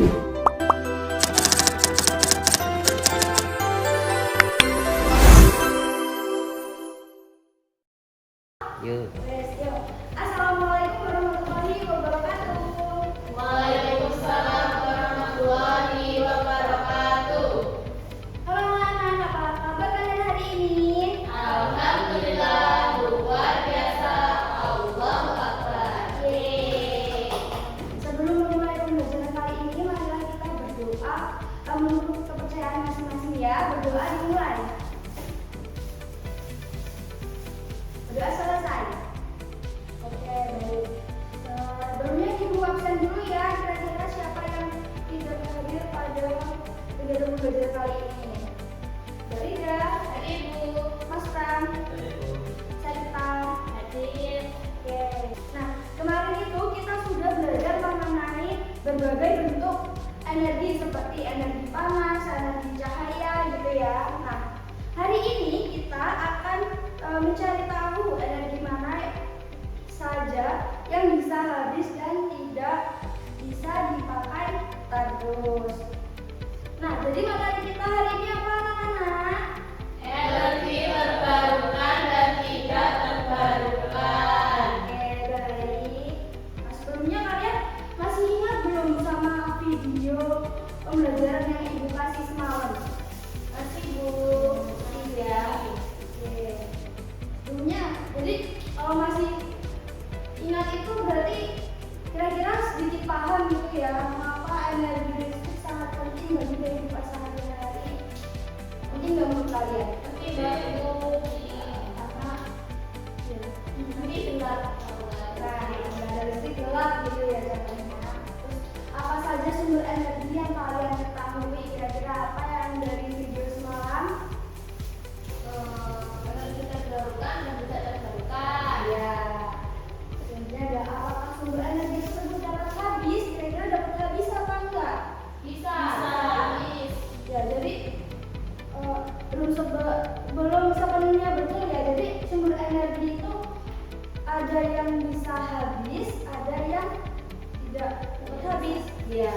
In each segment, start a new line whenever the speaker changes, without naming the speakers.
Yuk.
Assalamualaikum warahmatullahi wabarakatuh.
Waalaikumsalam warahmatullahi wabarakatuh.
Halo anak-anak, apa kabar kalian hari ini?
Alhamdulillah, luar biasa. Allahu Akbar.
Yeay. Sebelum memulai pembelajaran kali ini, marilah kita berdoa menurut kepercayaan masing-masing ya. Berdoa dimulai. Berdoa selesai. Oke, baik. Sebelumnya ibu absen dulu ya. Kira-kira siapa yang tidak hadir pada kegiatan pembelajaran kali ini? Farida,
Hadir Bu.
Mas Pram, Sarita,
Hadir.
Oke. Nah, kemarin itu kita sudah belajar mengenai berbagai bentuk energi seperti energi panas, energi cahaya gitu ya. Nah, hari ini kita akan mencari tahu energi mana saja yang bisa habis dan tidak bisa dipakai terus. Nah, jadi materi kita hari ini apa anak-anak?
Energi terbarukan dan tidak terbarukan.
Oke, baik. Nah, sebelumnya kalian masih ingat belum sama video pembelajaran yang ibu kasih semalam? Masih Bu? Masih ya. Oke. Sebelumnya, jadi kalau masih ingat itu berarti kira-kira sedikit paham gitu ya mengapa energi listrik sangat penting bagi kehidupan sehari-hari. Penting nggak menurut kalian?
Penting banget Bu.
Karena ya,
Nanti dengar.
nah, nggak ada listrik gelap gitu ya contohnya. Terus apa saja sumber energi yang kalian ketahui? Kira-kira apa yang dari video semalam?
Energi terbarukan dan tidak terbarukan.
Ya, sebenarnya ada apakah sumber energi tersebut dapat habis? Kira-kira dapat habis apa enggak?
Bisa. Habis.
Ya, jadi belum sepenuhnya betul ya. Jadi sumber energi itu ada yang bisa habis, ada yang tidak dapat habis. Ya.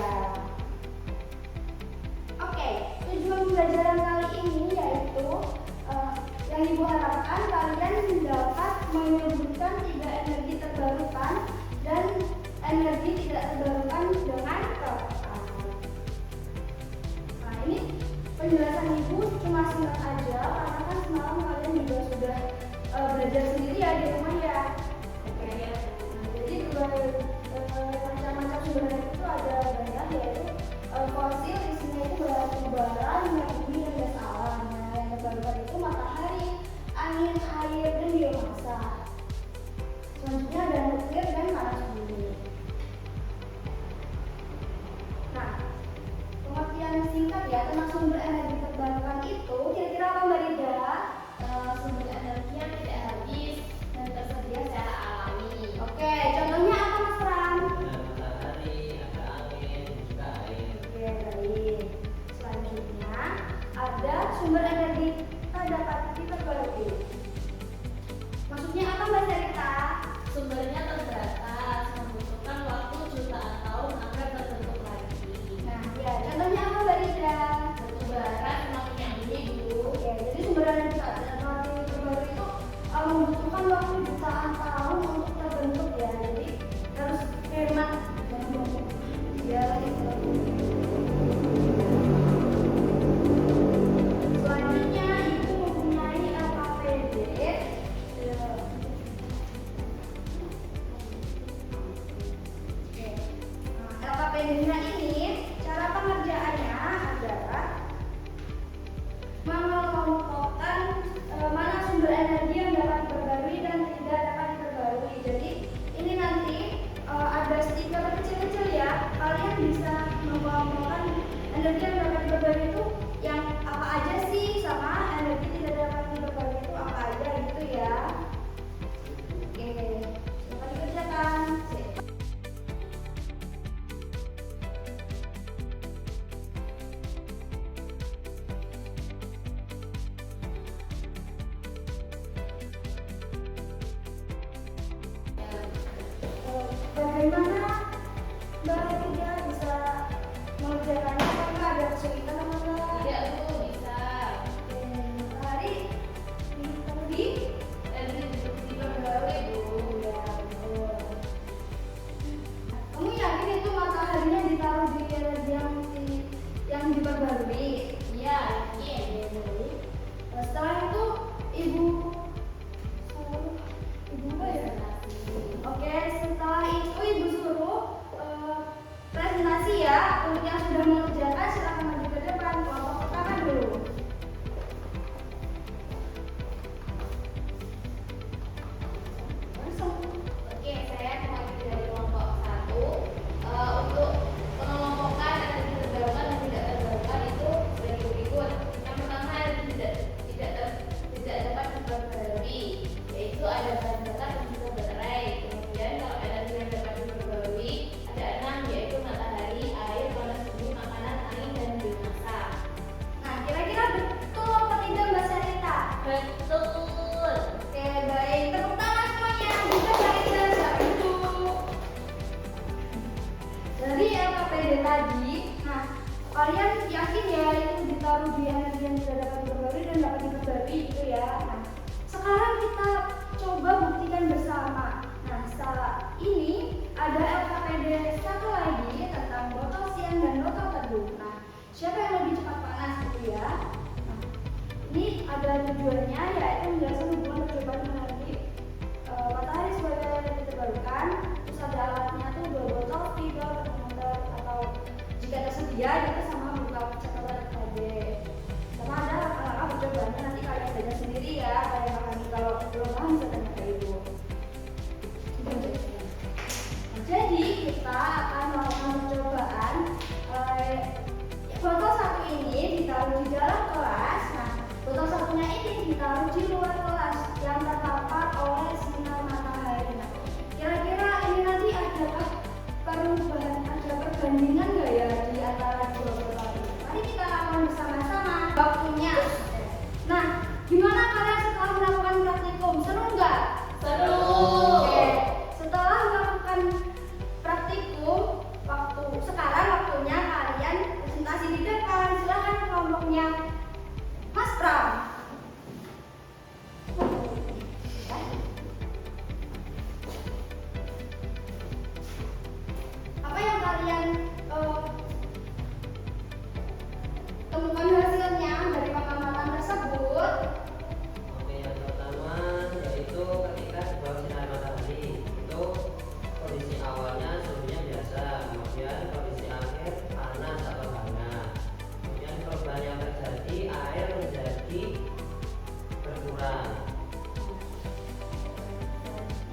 Oke, tujuan pembelajaran kali ini yaitu yang ibu harapkan kalian dapat menyebutkan 3 energi terbarukan dan energi tidak terbarukan dengan tepat. Nah, ini penjelasan ibu cuma singkat aja karena kan semalam kalian juga sudah belajar sendiri ya di rumah ya.
Oke.
Nah, jadi macam-macam sumber energi itu ada banyak yaitu fosil isinya itu batu bara, minyak bumi dan gas alam. Nah, yang terbarukan itu matahari, angin, air dan biomasa. Selanjutnya ada nuklir dan panas bumi. Nah, pengertian singkat ya tentang sumber energi terbarukan itu kira-kira apa Mbak Rida?
Sumber energi yang tidak habis dan tersedia secara alami.
Oke, contohnya apa Mas Pram?
Ada matahari, ada angin, juga air.
Oke, baik. Selanjutnya ada sumber energi tak dapat terbarukan. Maksudnya apa Mbak Sarita?
Sumbernya terbatas, membutuhkan waktu jutaan tahun agar terbentuk lagi.
Nah, ya contohnya apa Mbak Rida?
Batu bara semakin yang ini Bu.
Oke, jadi sumber energi tak dapat terbaru itu membutuhkan waktu jutaan tahun untuk terbentuk ya. Jadi harus hemat ya itu. Selanjutnya ibu mempunyai LKPD. LKPD-nya ini cara pengerjaannya adalah mengelompokkan mana sumber energi yang dapat diperbarui dan tidak dapat diperbarui. Jadi ini nanti ada stiker kecil-kecil ya. Kalian bisa mengelompokkan energi yang dapat diperbarui itu yang apa aja sih, sama energi tidak dapat diperbarui itu apa aja gitu ya. Oke, silakan dikerjakan. Bagaimana Mbak Rida bisa FKPD tadi, nah kalian yakin ya itu ditaruh di energi yang tidak dapat diperbarui dan dapat diperbarui gitu ya. Nah, sekarang kita coba buktikan bersama. Nah, saat ini ada FKPD satu lagi tentang botol sian dan botol teduh. Nah, siapa yang lebih cepat panas gitu ya? Nah, ini ada tujuannya yaitu menjelaskan hubungan percobaan energi matahari sebagai energi terbarukan. Terus ada alatnya tuh 2 botol, 3 termometer atau jika tersedia kita sama buka catatan FKPD. Sama ada langkah-langkah percobaannya nanti kalian belajar sendiri ya. Kalian akan kalau belum paham bisa tanya ke ibu. Jadi kita akan melakukan percobaan. Botol satu ini ditaruh di dalam kelas. Nah, botol satunya ini ditaruh di luar kelas yang terpapar oleh sinar matahari. Nah, kira-kira ini nanti ada perubahan, ada perbandingan nggak ya di antara dua botol ini? Mari kita lakukan bersama-sama waktunya. Nah, gimana kalian setelah melakukan praktikum? Seru nggak?
Seru.
Oke. Setelah melakukan praktikum, sekarang waktunya kalian presentasi di depan. Silakan kelompoknya Mas Pram. Apa yang kalian temukan hasilnya dari pengamatan tersebut?
Oke, yang pertama yaitu ketika di bawah sinar matahari itu kondisi awalnya suhunya biasa, kemudian kondisi akhir panas atau hangat. Kemudian perubahan yang terjadi air menjadi berkurang.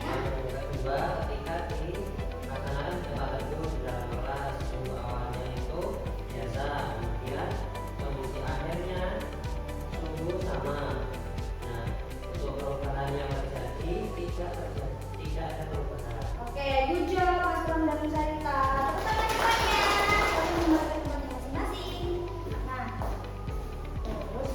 Yang kedua, ketika dilaksanakan tempat teduh di dalam kelas, suhu awalnya itu biasa, kemudian kondisi akhirnya suhu sama. Nah, untuk perubahan yang terjadi tidak ada perubahan.
Oke, good job Mas Pram dan Sarita. Tepuk tangan semuanya. Kalian membuat teman masing-masing. Nah, terus.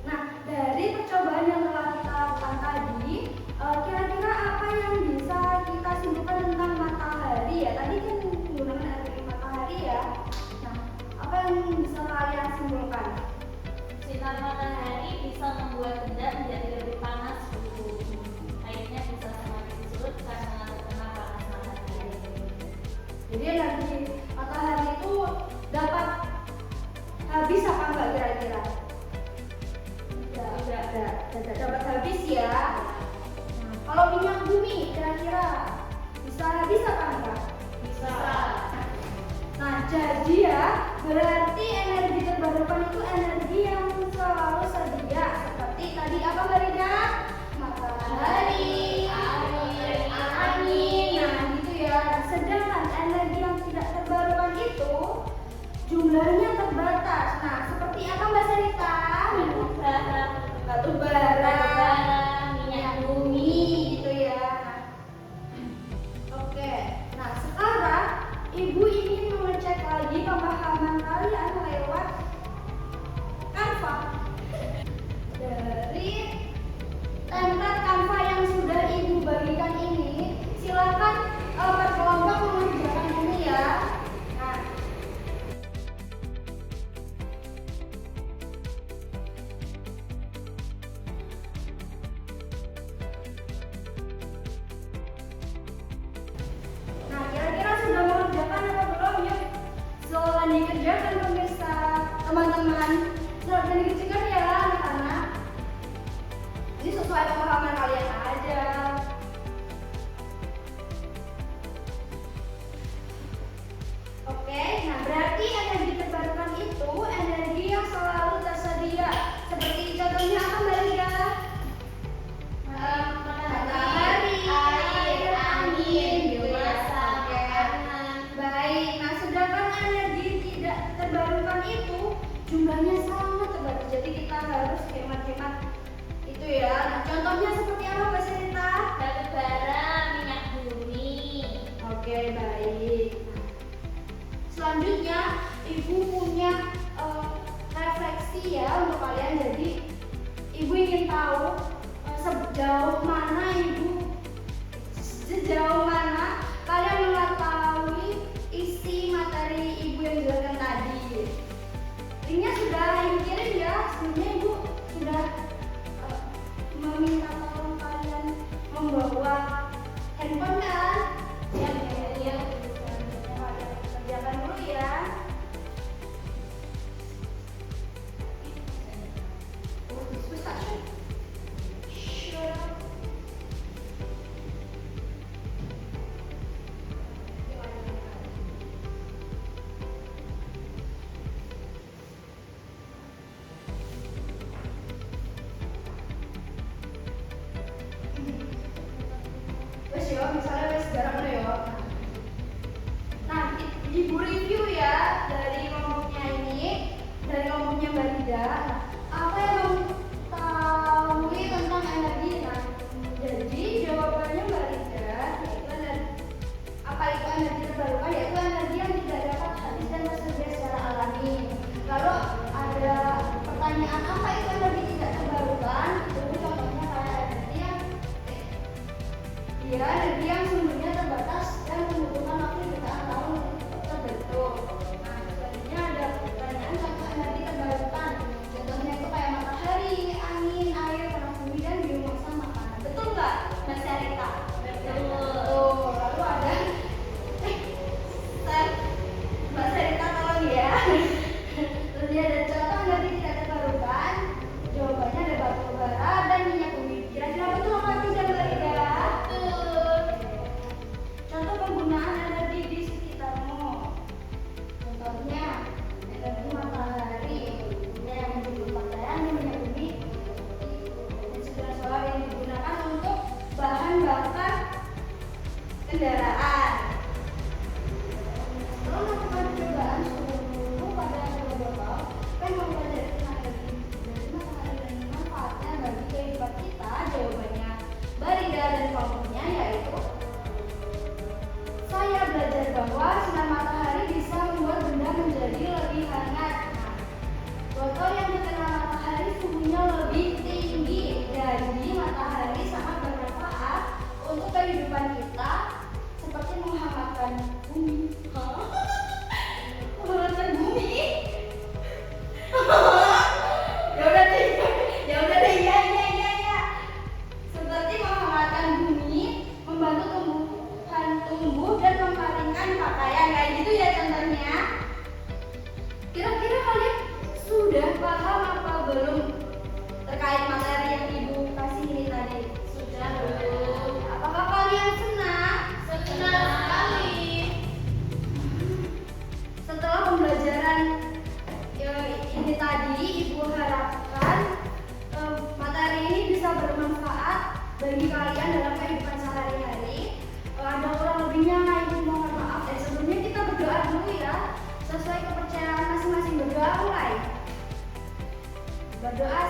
Nah, dari percobaan yang telah kita lakukan tadi, kira-kira apa yang bisa kita simpulkan tentang matahari ya? Tadi kan menggunakan energi matahari ya. Nah, apa yang bisa kalian simpulkan?
Sinar matahari bisa membuat benda menjadi lebih panas suhu. Airnya bisa semakin surut karena terkena panas matahari.
Jadi energi matahari itu dapat habis apa enggak kira-kira? Tidak dapat habis ya. Nah, kalau minyak bumi kira-kira bisa habis apa enggak?
Bisa.
Nah, jadi ya berarti energi terbarukan itu energi yang selalu sedia. Seperti tadi apa Mbak Rida? Matahari, air, angin. Nah, gitu ya. Sedangkan energi yang tidak terbarukan itu jumlahnya terbatas. Nah, seperti apa Mbak Sarita? Batu bara, minyak bumi gitu ya. Oke. Nah, sekarang Ibu ingin mengecek lagi pemahaman kalian lewat Canva. Dari template Canva yang sudah Ibu bagikan ini, silakan per kelompok mengerjakan ini ya. Nah, Nah, kira-kira sudah mengerjakan atau belum? Yuk, silakan dikerjakan pemirsa, teman-teman. Silakan dikerjakan ya, anak-anak. Ini sesuai pemahaman kalian aja. Oke, nah berarti energi terbarukan itu energi yang selalu tersedia. Seperti contohnya apa Mbak Rida? Matahari, air, angin, biomasa, baik. Nah, sedangkan energi tidak terbarukan itu jumlahnya sangat terbatas. Jadi kita harus hemat-hemat itu ya. Nah, contohnya seperti bawa handphone kan?
Ya, ya.
Kerjakan dulu ya. Oh, susah sih. Wes yo, misalnya wes garap lo yo. Nah, ibu review ya dari kelompoknya ini, dari kelompoknya Mbak Rida. Nah, apa yang kamu ketahui tentang energi? Nah, jadi jawabannya Mbak Rida yaitu apa itu energi terbarukan? Yaitu energi yang tidak dapat habis dan tersedia secara alami. Kalau ada pertanyaan apa itu energi tidak terbarukan, itu contohnya kayak energi yang sumbernya terbatas dan membutuhkan waktu jutaan tahun untuk terbentuk. Nah, selanjutnya ada pertanyaan contoh energi terbarukan. Contohnya itu kayak matahari, angin, air, panas bumi, dan biomasa makanan. Betul nggak, Mbak Syarita? Betul. Lalu ada Mbak Syarita tolong ya. Terus dia ada contoh energi tidak terbarukan. Jawabannya ada batu bara dan minyak bumi. Kira-kira betul apa tidak, Mbak Rida? Contoh penggunaan energi di sekitarmu. Contohnya energi matahari yang menjadi pakaian di minyak bumi dan sinar solar yang digunakan untuk bahan bakar kendaraan. Setelah melakukan percobaan suhu pada dua botol, pen mempelajari tentang energi dari matahari dan manfaatnya bagi kehidupan kita. Jawabannya Mbak Rida dan kelompoknya yaitu saya belajar bahwa sinar matahari bisa membuat benda menjadi lebih hangat. Nah, botol yang terkena matahari suhunya lebih tinggi, jadi matahari sangat bermanfaat untuk kehidupan kita seperti menghangatkan bumi. Menghangatkan bumi? Ya udah deh, ya. Seperti menghangatkan bumi, membantu tumbuh dan mengkeringkan pakaian, kayak gitu ya contohnya. Kira-kira kalian sudah paham apa belum terkait materi yang ibu kasih ini tadi?
Sudah, Bu.
Apakah kalian senang?
Senang sekali.
Setelah pembelajaran ini tadi, ibu harapkan materi ini bisa bermanfaat bagi kalian dalam kehidupan sehari-hari. Ada kurang lebihnya, ibu mohon maaf. Sebelumnya kita berdoa dulu ya, sesuai kepercayaan masing-masing. Berdoa mulai. Berdoa